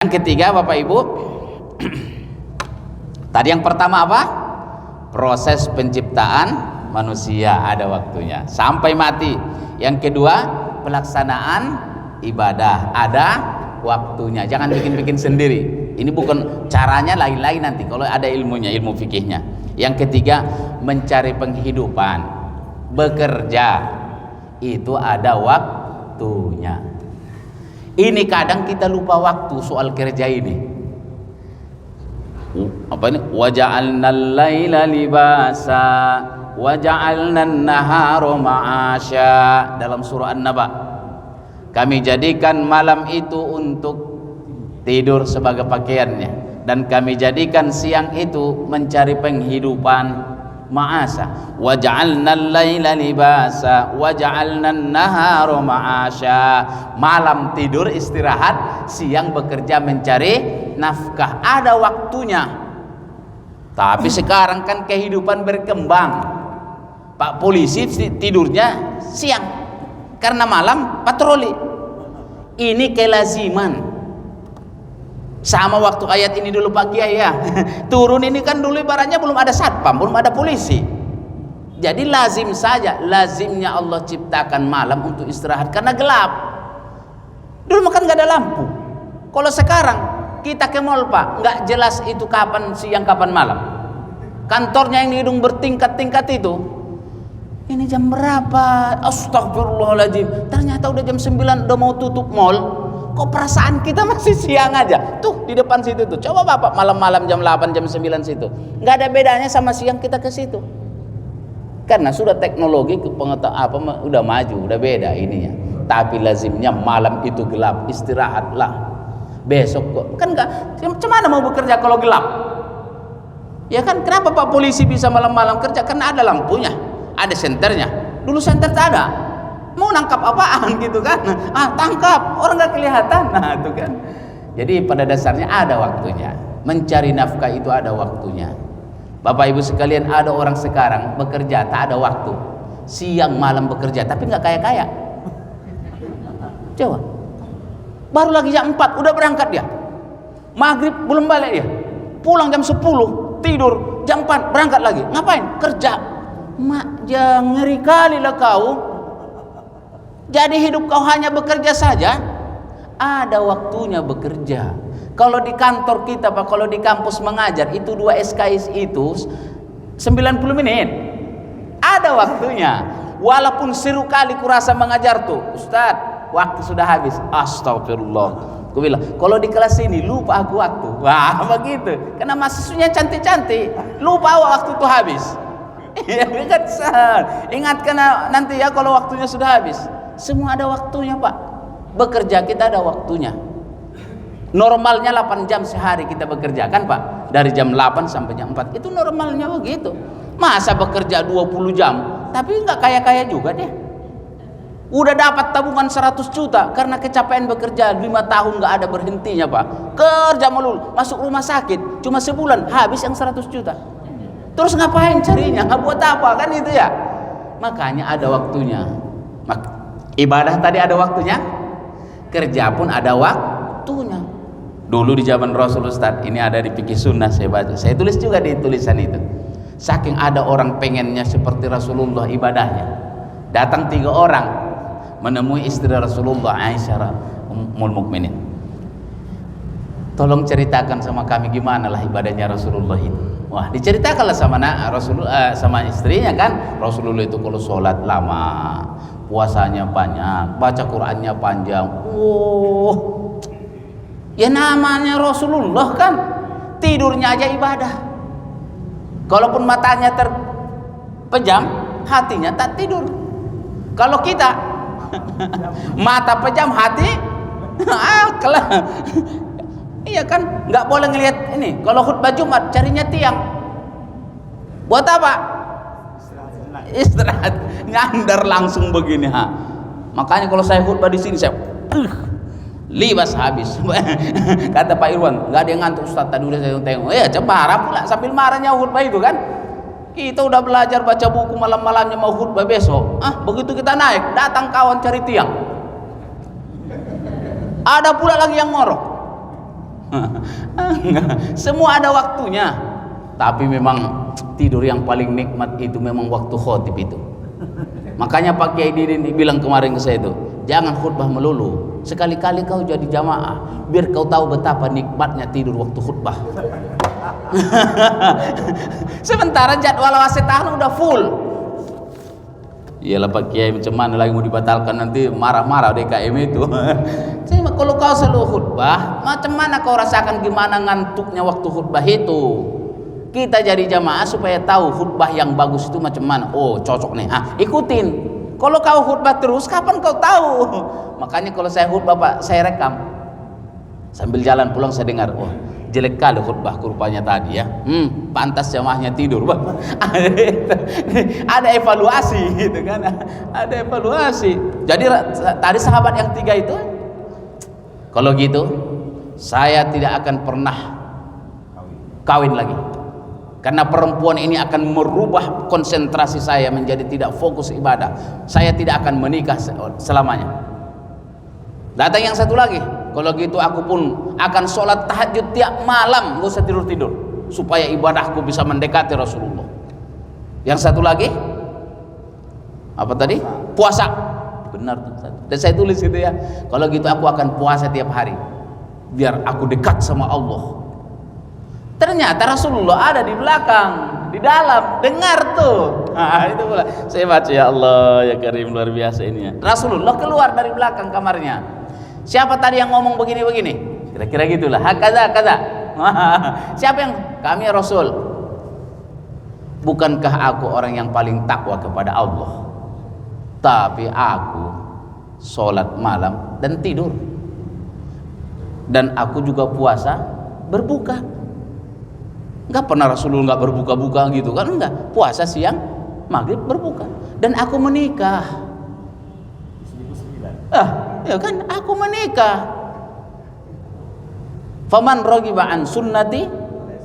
Yang ketiga Bapak Ibu, tadi yang pertama apa? Proses penciptaan manusia ada waktunya sampai mati. Yang kedua, pelaksanaan ibadah ada waktunya. Jangan bikin-bikin sendiri. Ini bukan caranya, lain-lain nanti kalau ada ilmunya, ilmu fikihnya. Yang ketiga, mencari penghidupan, bekerja itu ada waktunya. Ini kadang kita lupa waktu soal kerja ini. Apa ini? Waja'alnal laila libasa waja'alnan nahara ma'asya, dalam surah An-Naba. Kami jadikan malam itu untuk tidur sebagai pakaiannya, dan kami jadikan siang itu mencari penghidupan. Ma'asa waja'alnal laila libasa waja'alnan nahara ma'asya, malam tidur istirahat, siang bekerja mencari nafkah, ada waktunya. Tapi sekarang kan kehidupan berkembang. Pak polisi tidurnya siang karena malam patroli. Ini kelaziman. Sama waktu ayat ini dulu Pak Kiai ya. Turun ini kan dulu ibaratnya belum ada satpam, belum ada polisi. Jadi lazim saja, lazimnya Allah ciptakan malam untuk istirahat karena gelap. Dulu kan nggak ada lampu. Kalau sekarang kita ke mall Pak, nggak jelas itu kapan siang kapan malam. Kantornya yang di hidung bertingkat-tingkat itu, ini jam berapa? Astagfirullahaladzim, ternyata udah jam 9, udah mau tutup mall. Kok perasaan kita masih siang aja? Tuh di depan situ tuh. Coba Bapak malam-malam jam 8, jam 9 situ. Nggak ada bedanya sama siang kita ke situ. Karena sudah teknologi udah maju, udah beda ininya. Tapi lazimnya malam itu gelap, istirahatlah. Besok kok kan nggak, macam mana mau bekerja kalau gelap? Ya kan, kenapa Pak polisi bisa malam-malam kerja? Karena ada lampunya, ada senternya. Dulu senter tak ada. Mau nangkap apaan gitu kan? Tangkap, orang nggak kelihatan. Nah itu kan. Jadi pada dasarnya ada waktunya. Mencari nafkah itu ada waktunya. Bapak Ibu sekalian, ada orang sekarang bekerja tak ada waktu. Siang malam bekerja tapi nggak kaya-kaya. Coba. Baru lagi jam 4 udah berangkat dia. Maghrib belum balik dia. Pulang jam 10, tidur jam 4 berangkat lagi. Ngapain? Kerja. Mak, jangan ngeri kali lah kau. Jadi hidup kau hanya bekerja saja? Ada waktunya bekerja. Kalau di kantor kita Pak, kalau di kampus mengajar itu 2 SKS itu 90 menit. Ada waktunya. Walaupun seru kali kurasa mengajar tuh, Ustadz, waktu sudah habis. Astagfirullah. Aku bilang, kalau di kelas ini lupa aku waktu. Wah, begitu. Karena mahasiswanya cantik-cantik, lupa waktu itu habis. Ingatkan nanti ya kalau waktunya sudah habis. Semua ada waktunya Pak. Bekerja kita ada waktunya. Normalnya 8 jam sehari kita bekerja kan Pak. Dari jam 8 sampai jam 4. Itu normalnya begitu. Masa bekerja 20 jam tapi nggak kaya-kaya juga dia. Udah dapat tabungan 100 juta karena kecapean bekerja 5 tahun nggak ada berhentinya Pak. Kerja melulu, masuk rumah sakit cuma sebulan habis yang 100 juta. Terus ngapain carinya? Nggak buat apa kan itu ya? Makanya ada waktunya. Ibadah tadi ada waktunya, kerja pun ada waktunya. Dulu di zaman Rasul Ustaz, ini ada di Fikih Sunnah saya baca. Saya tulis juga di tulisan itu. Saking ada orang pengennya seperti Rasulullah ibadahnya. Datang 3 orang menemui istri Rasulullah, Aisyah Ummul Mukminin. Tolong ceritakan sama kami gimana lah ibadahnya Rasulullah itu. Wah, diceritakanlah sama Rasulullah sama istrinya kan. Rasulullah itu kalau sholat lama, puasanya banyak, baca Qur'annya panjang. Oh, ya namanya Rasulullah kan, tidurnya aja ibadah. Kalaupun matanya terpejam, hatinya tak tidur. Kalau kita mata pejam, hati iya kan, nggak boleh ngelihat ini. Kalau khutbah Jumat carinya tiang. Buat apa? Istirahat, nyandar langsung begini ha. Makanya kalau saya khutbah di sini saya libas habis. Kata Pak Irwan, nggak ada yang ngantuk Ustaz, tadi udah saya tengok. Ya cemara pula sambil marahnya khutbah itu kan. Kita udah belajar baca buku malam-malamnya mau khutbah besok. Begitu kita naik, datang kawan cari tiang. Ada pula lagi yang ngorok. Semua ada waktunya. Tapi memang tidur yang paling nikmat itu memang waktu khotib itu. Makanya Pak Kiai Didin bilang kemarin ke saya itu, jangan khutbah melulu. Sekali-kali kau jadi jamaah, biar kau tahu betapa nikmatnya tidur waktu khutbah. Sementara jadwal wasitahan udah full. Iyalah Pak Kiai, macam mana lagi mau dibatalkan, nanti marah-marah DKM itu. Kalau kau selalu khutbah, macam mana kau rasakan gimana ngantuknya waktu khutbah itu? Kita jadi jamaah supaya tahu khutbah yang bagus itu macam mana. Oh cocok nih, ikutin. Kalau kau khutbah terus, kapan kau tahu? Makanya kalau saya khutbah Pak, saya rekam. Sambil jalan pulang saya dengar, wah jelek kali khutbah rupanya tadi ya. Pantas jamaahnya tidur, Bang. Ada evaluasi gitu kan. Ada evaluasi. Jadi tadi sahabat yang 3 itu, kalau gitu saya tidak akan pernah kawin lagi. Karena perempuan ini akan merubah konsentrasi saya menjadi tidak fokus ibadah. Saya tidak akan menikah selamanya. Datang yang satu lagi, kalau gitu aku pun akan sholat tahajud tiap malam, gak usah tidur-tidur, supaya ibadahku bisa mendekati Rasulullah. Yang satu lagi, apa tadi? Puasa. Benar tuh. Dan saya tulis gitu ya, kalau gitu aku akan puasa tiap hari, biar aku dekat sama Allah. Ternyata Rasulullah ada di belakang, di dalam, dengar tuh. Itu pula. Saya baca, ya Allah, ya Karim, luar biasa ini ya. Rasulullah keluar dari belakang kamarnya. Siapa tadi yang ngomong begini-begini? Kira-kira gitulah. Hakaza, kaza. Siapa yang? Kami Rasul. Bukankah aku orang yang paling takwa kepada Allah? Tapi aku sholat malam dan tidur. Dan aku juga puasa, berbuka. Enggak pernah Rasulullah enggak berbuka-buka gitu kan, enggak. Puasa siang, maghrib berbuka. Dan aku menikah. Ya kan, aku menikah. Faman raghiba an sunnati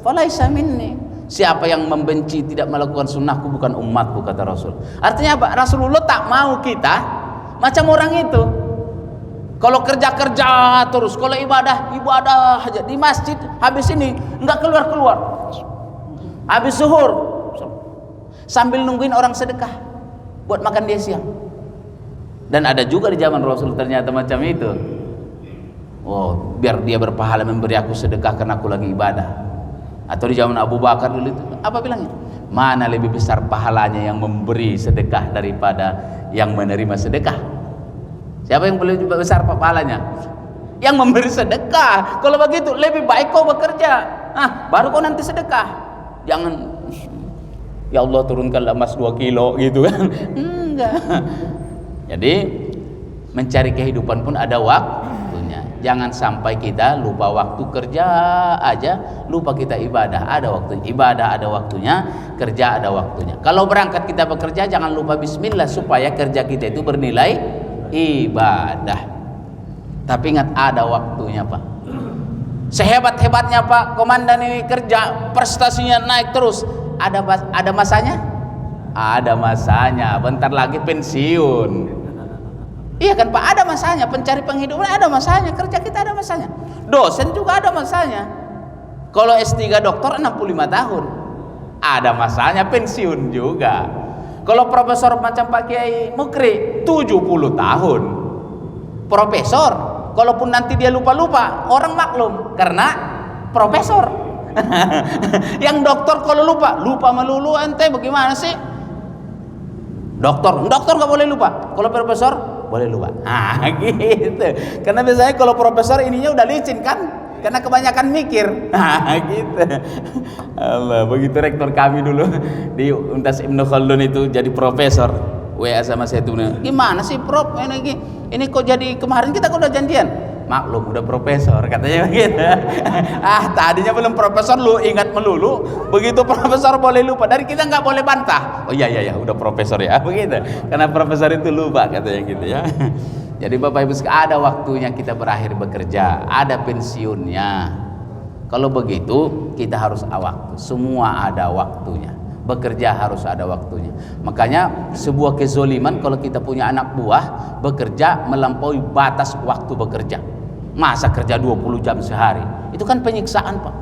falaisa minni. Siapa yang membenci tidak melakukan sunnahku bukan umatku, kata Rasul. Artinya apa? Rasulullah tak mau kita macam orang itu. Kalau kerja-kerja terus, kalau ibadah aja di masjid, habis ini enggak keluar-keluar. Habis zuhur sambil nungguin orang sedekah buat makan dia siang. Dan ada juga di zaman Rasul ternyata macam itu. Oh, biar dia berpahala memberi aku sedekah karena aku lagi ibadah. Atau di zaman Abu Bakar dulu itu apa bilangnya? Mana lebih besar pahalanya yang memberi sedekah daripada yang menerima sedekah? Siapa yang lebih besar pahalanya? Yang memberi sedekah. Kalau begitu lebih baik kau bekerja, baru kau nanti sedekah. Jangan, ya Allah turunkanlah emas 2 kilo gitu kan. Enggak. Jadi mencari kehidupan pun ada waktunya. Jangan sampai kita lupa waktu kerja aja, lupa kita ibadah. Ada waktunya ibadah, ada waktunya kerja, ada waktunya. Kalau berangkat kita bekerja, jangan lupa bismillah supaya kerja kita itu bernilai ibadah. Tapi ingat ada waktunya, Pak. Sehebat-hebatnya Pak Komandan ini kerja, prestasinya naik terus, ada masanya? Ada masanya. Bentar lagi pensiun. Iya kan Pak, ada masanya. Pencari penghidupan ada masanya, kerja kita ada masanya. Dosen juga ada masanya. Kalau S3 doktor 65 tahun, ada masanya pensiun juga. Kalau profesor macam Pak Kiai Mukri 70 tahun. Profesor, kalaupun nanti dia lupa-lupa, orang maklum karena profesor. Yang dokter kalau lupa melulu, ente bagaimana sih? Dokter nggak boleh lupa. Kalau profesor boleh lupa. Gitu. Karena biasanya kalau profesor ininya udah licin kan, karena kebanyakan mikir. Gitu. Allah, begitu rektor kami dulu di Universitas Ibnu Khaldun itu jadi profesor. WA sama saya tuh, gimana sih Prof? Ini kok jadi kemarin kita kok udah janjian? Maklum udah profesor katanya begitu. Tadinya belum profesor lu ingat melulu, begitu profesor boleh lupa. Dari kita nggak boleh bantah. Oh iya udah profesor ya begitu. Karena profesor itu lupa katanya gitu ya. Jadi Bapak Ibu ada waktunya kita berakhir bekerja, ada pensiunnya. Kalau begitu kita harus waktu. Semua ada waktunya. Bekerja harus ada waktunya. Makanya sebuah kezoliman kalau kita punya anak buah bekerja melampaui batas waktu bekerja. Masa kerja 20 jam sehari? itu kan penyiksaan Pak.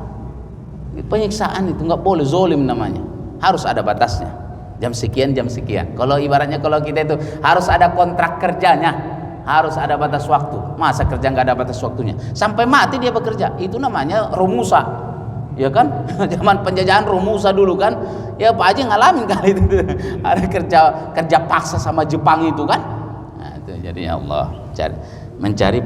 Penyiksaan itu nggak boleh, zolim namanya. Harus ada batasnya. Jam sekian, jam sekian. Kalau ibaratnya kalau kita itu harus ada kontrak kerjanya, harus ada batas waktu. Masa kerja nggak ada batas waktunya? Sampai mati dia bekerja. Itu namanya Romusa, ya kan? Zaman penjajahan Romusa dulu kan, ya Pak Haji ngalamin kali itu. Ada kerja paksa sama Jepang itu kan. Nah, itu jadinya Allah mencari